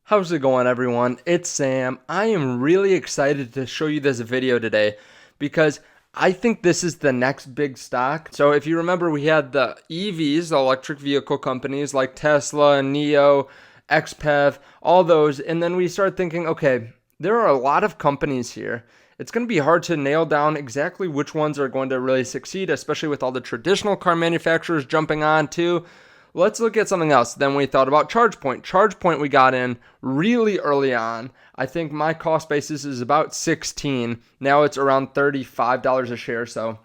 How's it going, everyone? It's Sam. I am really excited to show you this video today because I think this is the next big stock. So if you remember, we had the EVs, the electric vehicle companies like Tesla, NIO, XPEV, all those. And then we started thinking, okay, there are a lot of companies here. It's going to be hard to nail down exactly which ones are going to really succeed, especially with all the traditional car manufacturers jumping on too. Let's look at something else. Then we thought about ChargePoint. ChargePoint we got in really early on. I think my cost basis is about 16. Now it's around $35 a share. So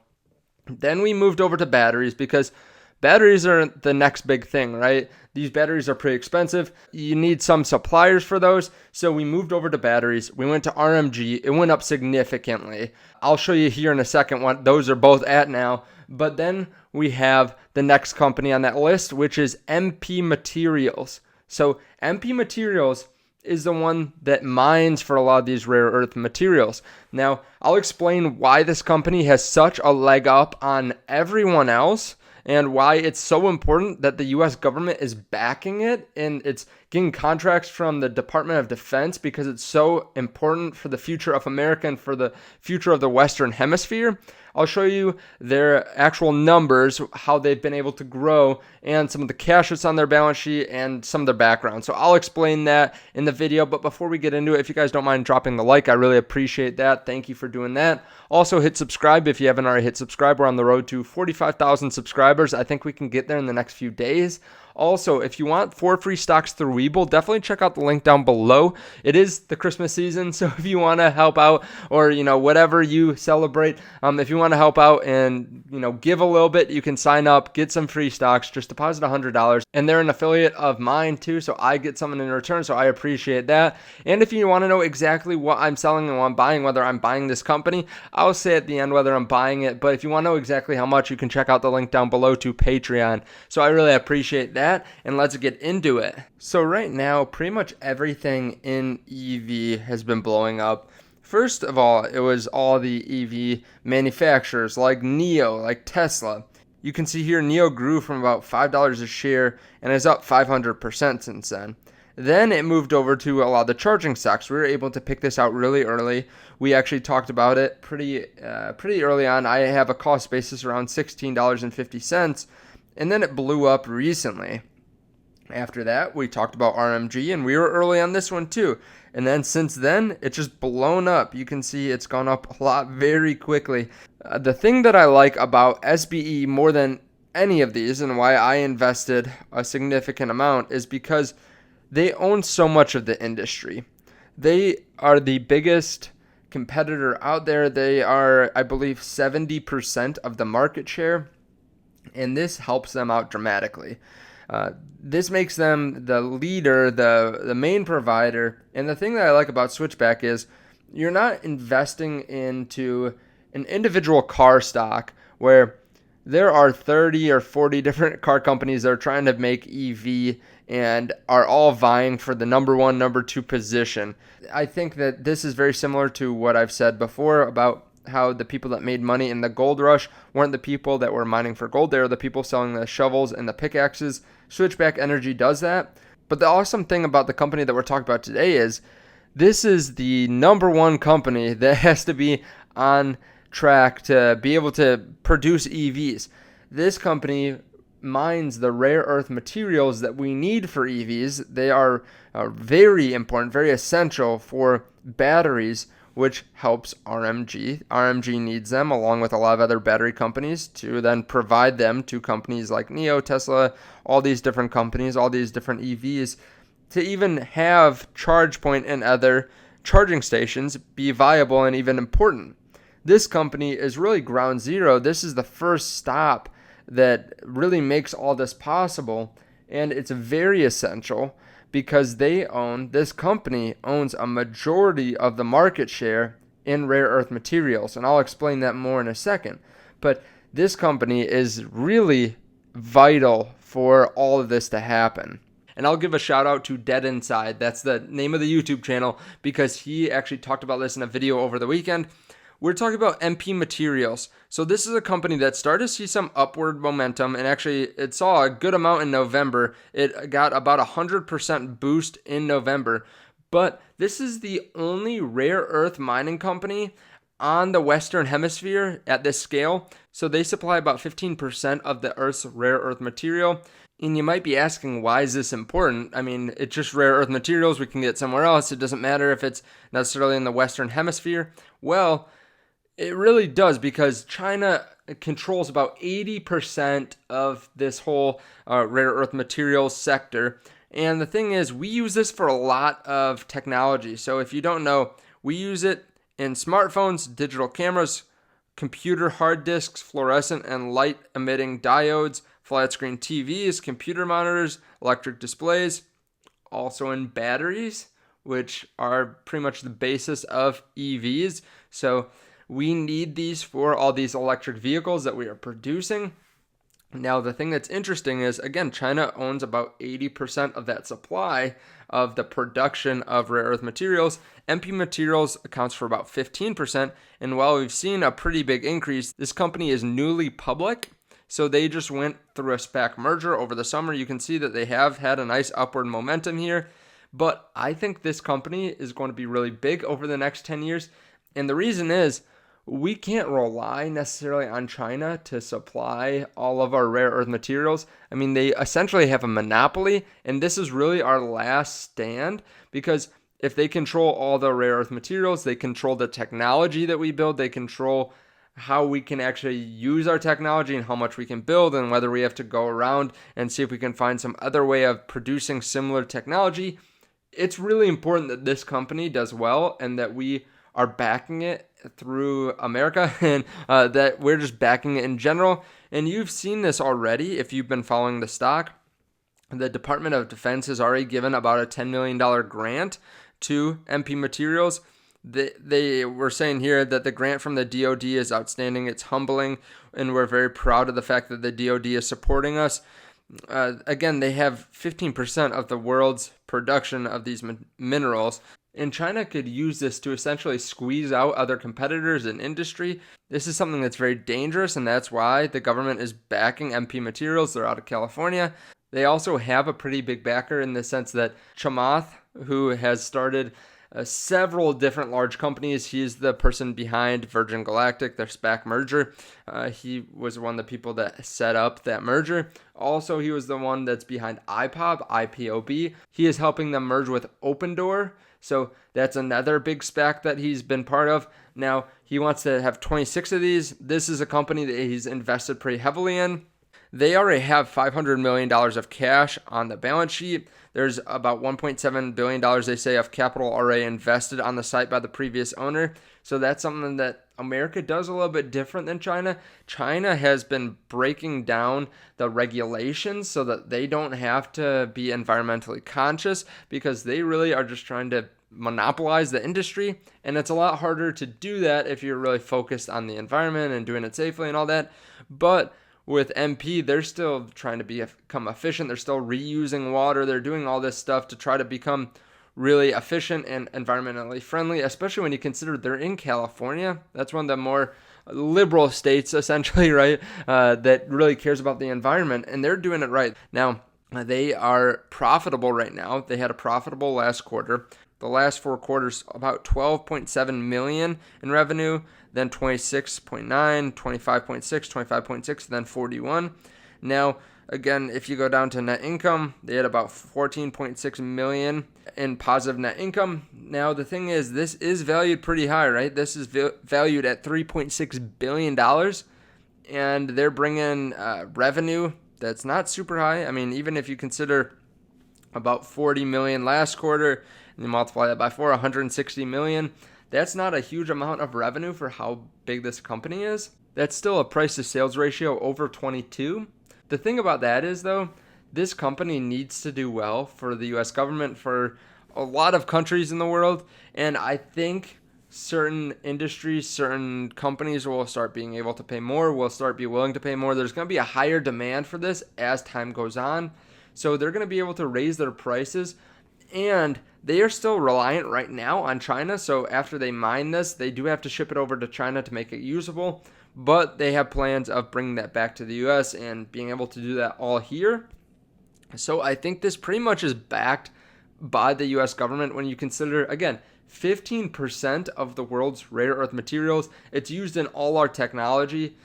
then we moved over to batteries because batteries are the next big thing, right? These batteries are pretty expensive. You need some suppliers for those. So we moved over to batteries. We went to RMG. It went up significantly. I'll show you here in a second what those are both at now. But then we have the next company on that list, which is MP Materials. So MP Materials is the one that mines for a lot of these rare earth materials. Now, I'll explain why this company has such a leg up on everyone else and why it's so important that the US government is backing it and it's getting contracts from the Department of Defense because it's so important for the future of America and for the future of the Western Hemisphere. I'll show you their actual numbers, how they've been able to grow, and some of the cash that's on their balance sheet and some of their background. So I'll explain that in the video. But before we get into it, if you guys don't mind dropping the like, I really appreciate that. Thank you for doing that. Also, hit subscribe if you haven't already hit subscribe. We're on the road to 45,000 subscribers. I think we can get there in the next few days. Also, if you want 4 free stocks through WeBull, definitely check out the link down below. It is the Christmas season, so if you want to help out or, whatever you celebrate, if you want to help out and, give a little bit, you can sign up, get some free stocks, just deposit $100. And they're an affiliate of mine too, so I get something in return, so I appreciate that. And if you want to know exactly what I'm selling and what I'm buying, whether I'm buying this company, I'll say at the end whether I'm buying it. But if you want to know exactly how much, you can check out the link down below to Patreon. So I really appreciate that. And let's get into it. So right now, pretty much everything in EV has been blowing up. First of all, it was all the EV manufacturers like NIO, like Tesla. You can see here NIO grew from about $5 a share and is up 500% since then. Then it moved over to a lot of the charging stocks. We were able to pick this out really early. We actually talked about it pretty early on. I have a cost basis around $16.50. And then it blew up recently. After that, we talked about RMG, and we were early on this one too. And then since then, it's just blown up. You can see it's gone up a lot very quickly. The thing that I like about SBE more than any of these and why I invested a significant amount is because they own so much of the industry. They are the biggest competitor out there. They are, I believe, 70% of the market share. And this helps them out dramatically. This makes them the leader, the main provider. And the thing that I like about Switchback is you're not investing into an individual car stock where there are 30 or 40 different car companies that are trying to make EV and are all vying for the number 1, number 2 position. I think that this is very similar to what I've said before about how the people that made money in the gold rush weren't the people that were mining for gold. They were the people selling the shovels and the pickaxes. Switchback Energy does that. But the awesome thing about the company that we're talking about today is this is the number 1 company that has to be on track to be able to produce EVs. This company mines the rare earth materials that we need for EVs. They are very important, very essential for batteries, which helps RMG. RMG needs them along with a lot of other battery companies to then provide them to companies like NIO, Tesla, all these different companies, all these different EVs to even have ChargePoint and other charging stations be viable and even important. This company is really ground zero. This is the first stop that really makes all this possible, and it's very essential because this company owns a majority of the market share in rare earth materials. And I'll explain that more in a second. But this company is really vital for all of this to happen. And I'll give a shout out to Dead Inside. That's the name of the YouTube channel because he actually talked about this in a video over the weekend we're talking about MP Materials. So this is a company that started to see some upward momentum, and actually it saw a good amount in November. It got about 100% boost in November. But this is the only rare earth mining company on the Western Hemisphere at this scale. So they supply about 15% of the Earth's rare earth material. And you might be asking, why is this important? I mean, it's just rare earth materials we can get somewhere else. It doesn't matter if it's necessarily in the Western Hemisphere. Well, it really does, because China controls about 80% of this whole rare earth materials sector. And the thing is, we use this for a lot of technology. So if you don't know, we use it in smartphones, digital cameras, computer hard disks, fluorescent and light emitting diodes, flat screen TVs, computer monitors, electric displays, also in batteries, which are pretty much the basis of EVs. So we need these for all these electric vehicles that we are producing. Now, the thing that's interesting is, again, China owns about 80% of that supply of the production of rare earth materials. MP Materials accounts for about 15%. And while we've seen a pretty big increase, this company is newly public. So they just went through a SPAC merger over the summer. You can see that they have had a nice upward momentum here. But I think this company is going to be really big over the next 10 years. And the reason is, we can't rely necessarily on China to supply all of our rare earth materials. I mean, they essentially have a monopoly, and this is really our last stand, because if they control all the rare earth materials, they control the technology that we build, they control how we can actually use our technology and how much we can build, and whether we have to go around and see if we can find some other way of producing similar technology. It's really important that this company does well and that we are backing it through America, and that we're just backing it in general. And you've seen this already if you've been following the stock. The Department of Defense has already given about a $10 million grant to MP Materials. They were saying here that the grant from the DoD is outstanding. It's humbling, and we're very proud of the fact that the DoD is supporting us. Again, they have 15% of the world's production of these minerals. And China could use this to essentially squeeze out other competitors in industry. This is something that's very dangerous, and that's why the government is backing MP Materials. They're out of California. They also have a pretty big backer in the sense that Chamath, who has started several different large companies. He's the person behind Virgin Galactic, their SPAC merger. He was one of the people that set up that merger. Also, he was the one that's behind IPOB. He is helping them merge with Opendoor. So that's another big SPAC that he's been part of. Now, he wants to have 26 of these. This is a company that he's invested pretty heavily in. They already have $500 million of cash on the balance sheet. There's about $1.7 billion, they say, of capital already invested on the site by the previous owner. So that's something that America does a little bit different than China. China has been breaking down the regulations so that they don't have to be environmentally conscious, because they really are just trying to monopolize the industry. And it's a lot harder to do that if you're really focused on the environment and doing it safely and all that. But with MP, they're still trying to become efficient. They're still reusing water. They're doing all this stuff to try to become really efficient and environmentally friendly, especially when you consider they're in California. That's one of the more liberal states, essentially, right, that really cares about the environment, and they're doing it right. Now, they are profitable right now. They had a profitable last quarter. The last 4 quarters, about 12.7 million in revenue, then 26.9, 25.6, 25.6, then 41. Now, again, if you go down to net income, they had about 14.6 million in positive net income. Now, the thing is, this is valued pretty high, right? This is valued at $3.6 billion, and they're bringing revenue that's not super high. I mean, even if you consider about 40 million last quarter, and you multiply that by 4, 160 million, that's not a huge amount of revenue for how big this company is. That's still a price to sales ratio over 22. The thing about that is, though, this company needs to do well for the US government, for a lot of countries in the world, and I think certain industries, certain companies will start being able to pay more, will start be willing to pay more. There's going to be a higher demand for this as time goes on, so they're going to be able to raise their prices. And they are still reliant right now on China. So after they mine this, they do have to ship it over to China to make it usable. But they have plans of bringing that back to the US and being able to do that all here. So I think this pretty much is backed by the US government when you consider, again, 15% of the world's rare earth materials. It's used in all our technology.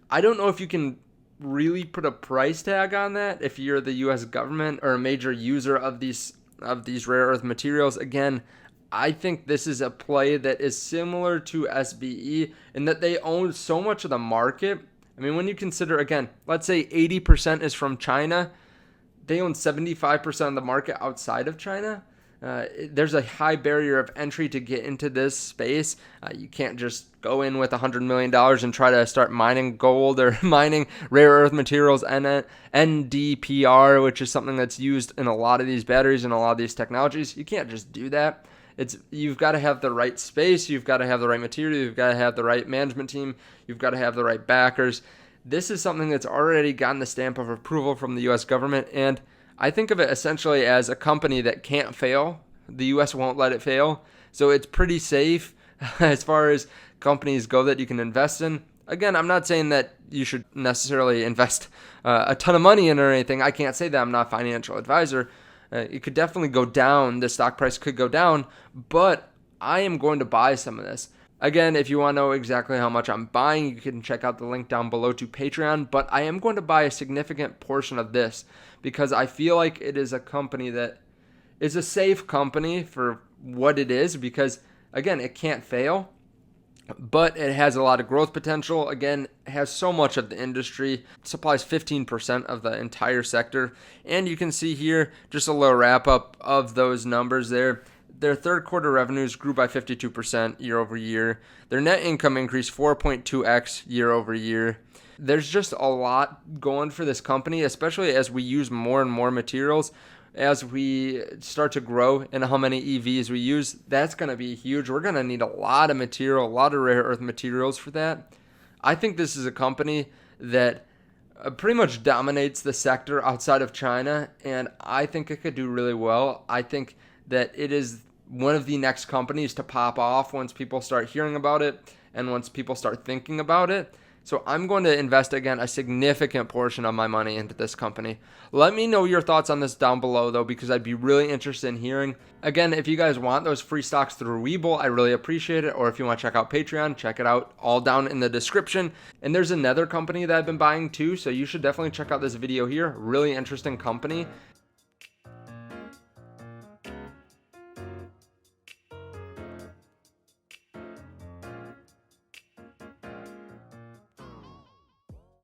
I don't know if you can really put a price tag on that if you're the US government or a major user of these rare earth materials. Again, I think this is a play that is similar to SBE in that they own so much of the market. I mean, when you consider, again, let's say 80% is from China, they own 75% of the market outside of China. There's a high barrier of entry to get into this space. You can't just go in with $100 million and try to start mining gold or mining rare earth materials, NdPr, which is something that's used in a lot of these batteries and a lot of these technologies. You can't just do that. You've got to have the right space, you've got to have the right material, you've got to have the right management team, you've got to have the right backers. This is something that's already gotten the stamp of approval from the US government, and I think of it essentially as a company that can't fail. The US won't let it fail. So it's pretty safe as far as companies go that you can invest in. Again, I'm not saying that you should necessarily invest a ton of money in or anything. I can't say that. I'm not a financial advisor. It could definitely go down. The stock price could go down, but I am going to buy some of this. Again, if you want to know exactly how much I'm buying, you can check out the link down below to Patreon, but I am going to buy a significant portion of this because I feel like it is a company that is a safe company for what it is because, again, it can't fail, but it has a lot of growth potential. Again, it has so much of the industry. It supplies 15% of the entire sector, and you can see here just a little wrap up of those numbers there. Their third quarter revenues grew by 52% year over year. Their net income increased 4.2x year over year. There's just a lot going for this company, especially as we use more and more materials. As we start to grow in how many EVs we use, that's going to be huge. We're going to need a lot of material, a lot of rare earth materials for that. I think this is a company that pretty much dominates the sector outside of China, and I think it could do really well. I think that it is one of the next companies to pop off once people start hearing about it and once people start thinking about it. So I'm going to invest, again, a significant portion of my money into this company. Let me know your thoughts on this down below, though, because I'd be really interested in hearing. Again, if you guys want those free stocks through WeBull, I really appreciate it. Or if you want to check out Patreon, check it out all down in the description. And there's another company that I've been buying too, so you should definitely check out this video here. Really interesting company.